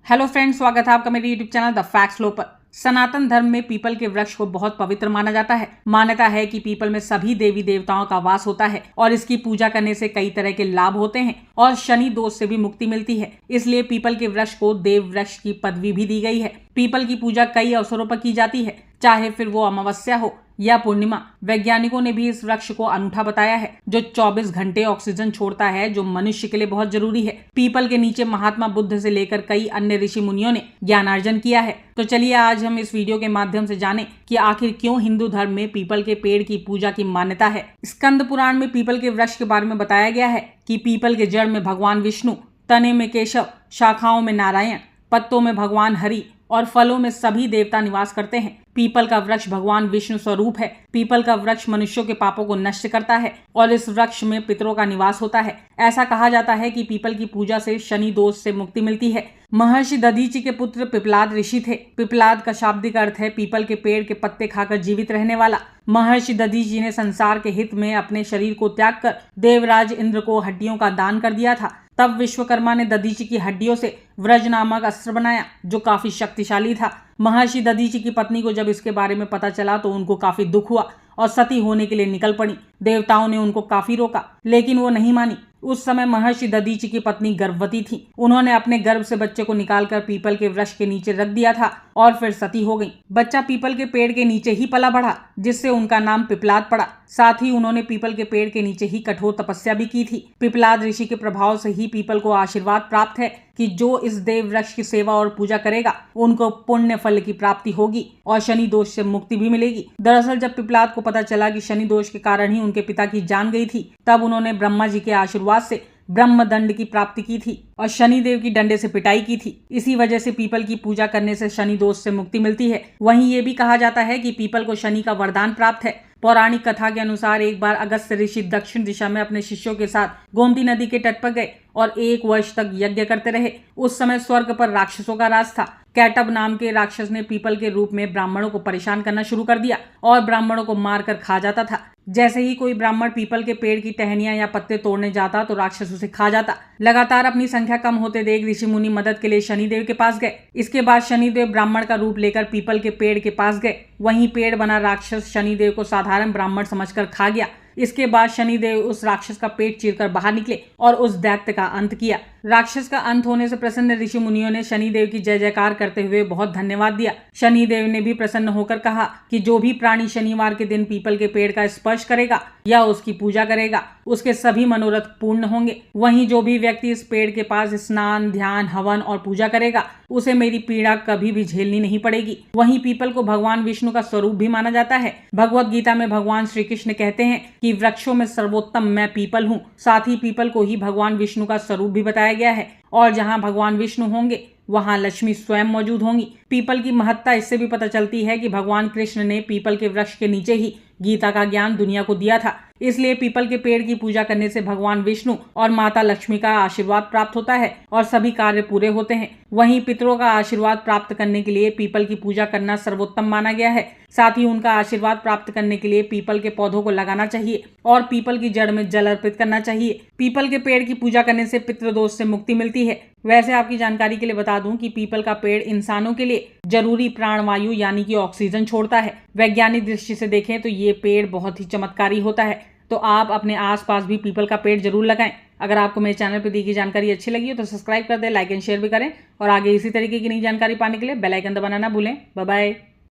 Hello friends, स्वागत है आपका मेरे यूट्यूब चैनल द फैक्ट्स लो पर। सनातन धर्म में पीपल के वृक्ष को बहुत पवित्र माना जाता है। मान्यता है कि पीपल में सभी देवी देवताओं का वास होता है और इसकी पूजा करने से कई तरह के लाभ होते हैं और शनि दोष से भी मुक्ति मिलती है। इसलिए पीपल के वृक्ष को देव वृक्ष की पदवी भी दी गई है। पीपल की पूजा कई अवसरों पर की जाती है, चाहे फिर वो अमावस्या हो या पूर्णिमा। वैज्ञानिकों ने भी इस वृक्ष को अनूठा बताया है, जो 24 घंटे ऑक्सीजन छोड़ता है, जो मनुष्य के लिए बहुत जरूरी है। पीपल के नीचे महात्मा बुद्ध से लेकर कई अन्य ऋषि मुनियों ने ज्ञानार्जन किया है। तो चलिए आज हम इस वीडियो के माध्यम से जानें कि आखिर क्यों हिंदू धर्म में पीपल के पेड़ की पूजा की मान्यता है। स्कंद पुराण में पीपल के वृक्ष के बारे में बताया गया है कि पीपल के जड़ में भगवान विष्णु, तने में केशव, शाखाओं में नारायण, पत्तों में भगवान हरि और फलों में सभी देवता निवास करते हैं। पीपल का वृक्ष भगवान विष्णु स्वरूप है। पीपल का वृक्ष मनुष्यों के पापों को नष्ट करता है और इस वृक्ष में पितरों का निवास होता है। ऐसा कहा जाता है कि पीपल की पूजा से शनि दोष से मुक्ति मिलती है। महर्षि दधीचि के पुत्र पिपलाद ऋषि थे। पिपलाद का शाब्दिक अर्थ है पीपल के पेड़ के पत्ते खाकर जीवित रहने वाला। महर्षि दधीचि ने संसार के हित में अपने शरीर को त्याग कर देवराज इंद्र को हड्डियों का दान कर दिया था। तब विश्वकर्मा ने दधीचि की हड्डियों से व्रज नामक अस्त्र बनाया, जो काफी शक्तिशाली था। महर्षि दधीचि की पत्नी को जब इसके बारे में पता चला तो उनको काफी दुख हुआ और सती होने के लिए निकल पड़ी। देवताओं ने उनको काफी रोका, लेकिन वो नहीं मानी। उस समय महर्षि दधीचि की पत्नी गर्भवती थी। उन्होंने अपने गर्भ से बच्चे को निकालकर पीपल के वृक्ष के नीचे रख दिया था और फिर सती हो गई। बच्चा पीपल के पेड़ के नीचे ही पला बढ़ा, जिससे उनका नाम पिपलाद पड़ा। साथ ही उन्होंने पीपल के पेड़ के नीचे ही कठोर तपस्या भी की थी। पिपलाद ऋषि के प्रभाव से ही पीपल को आशीर्वाद प्राप्त है कि जो इस देव वृक्ष की सेवा और पूजा करेगा उनको पुण्य फल की प्राप्ति होगी और शनि दोष से मुक्ति भी मिलेगी। दरअसल जब पिपलाद को पता चला कि शनि दोष के कारण ही उनके पिता की जान गई थी, तब उन्होंने ब्रह्मा जी के आशीर्वाद से ब्रह्म दंड की प्राप्ति की थी और शनि देव की डंडे से पिटाई की थी। इसी वजह से पीपल की पूजा करने से शनि दोष से मुक्ति मिलती है। वहीं ये भी कहा जाता है कि पीपल को शनि का वरदान प्राप्त है। पौराणिक कथा के अनुसार एक बार अगस्त्य ऋषि दक्षिण दिशा में अपने शिष्यों के साथ गोमती नदी के तट पर गए और 1 वर्ष तक यज्ञ करते रहे। उस समय स्वर्ग पर राक्षसों का राज था। कैटब नाम के राक्षस ने पीपल के रूप में ब्राह्मणों को परेशान करना शुरू कर दिया और ब्राह्मणों को मारकर खा जाता था। जैसे ही कोई ब्राह्मण पीपल के पेड़ की टहनियां या पत्ते तोड़ने जाता तो राक्षस उसे खा जाता। लगातार अपनी संख्या कम होते देख ऋषि मुनि मदद के लिए शनिदेव के पास गए। इसके बाद शनिदेव ब्राह्मण का रूप लेकर पीपल के पेड़ के पास गए। वहीं पेड़ बना राक्षस शनिदेव को साधारण ब्राह्मण समझकर खा गया। इसके बाद शनिदेव उस राक्षस का पेट चीरकर बाहर निकले और उस दैत्य का अंत किया। राक्षस का अंत होने से प्रसन्न ऋषि मुनियों ने शनिदेव की जय जयकार करते हुए बहुत धन्यवाद दिया। शनिदेव ने भी प्रसन्न होकर कहा कि जो भी प्राणी शनिवार के दिन पीपल के पेड़ का स्पर्श करेगा या उसकी पूजा करेगा, उसके सभी मनोरथ पूर्ण होंगे। वहीं जो भी व्यक्ति इस पेड़ के पास स्नान, ध्यान, हवन और पूजा करेगा, उसे मेरी पीड़ा कभी भी झेलनी नहीं पड़ेगी। वहीं पीपल को भगवान विष्णु का स्वरूप भी माना जाता है। भगवत गीता में भगवान श्री कृष्ण कहते हैं कि वृक्षों में सर्वोत्तम मैं पीपल हूँ। साथ ही पीपल को ही भगवान विष्णु का स्वरूप भी बताया गया है और जहाँ भगवान विष्णु होंगे वहां लक्ष्मी स्वयं मौजूद होंगी। पीपल की महत्ता इससे भी पता चलती है कि भगवान कृष्ण ने पीपल के वृक्ष के नीचे ही गीता का ज्ञान दुनिया को दिया था। इसलिए पीपल के पेड़ की पूजा करने से भगवान विष्णु और माता लक्ष्मी का आशीर्वाद प्राप्त होता है और सभी कार्य पूरे होते हैं। वहीं पितरों का आशीर्वाद प्राप्त करने के लिए पीपल की पूजा करना सर्वोत्तम माना गया है। साथ ही उनका आशीर्वाद प्राप्त करने के लिए पीपल के पौधों को लगाना चाहिए और पीपल की जड़ में जल अर्पित करना चाहिए। पीपल के पेड़ की पूजा करने से पितृदोष से मुक्ति मिलती है। वैसे आपकी जानकारी के लिए बता दूं कि पीपल का पेड़ इंसानों के लिए जरूरी प्राणवायु यानी कि ऑक्सीजन छोड़ता है। वैज्ञानिक दृष्टि से देखें तो ये पेड़ बहुत ही चमत्कारी होता है। तो आप अपने आसपास भी पीपल का पेड़ जरूर लगाएं। अगर आपको मेरे चैनल पर दी गई जानकारी अच्छी लगी हो तो सब्सक्राइब कर दें, लाइक एंड शेयर भी करें और आगे इसी तरीके की नई जानकारी पाने के लिए बेल आइकन दबाना ना भूलें। Bye bye.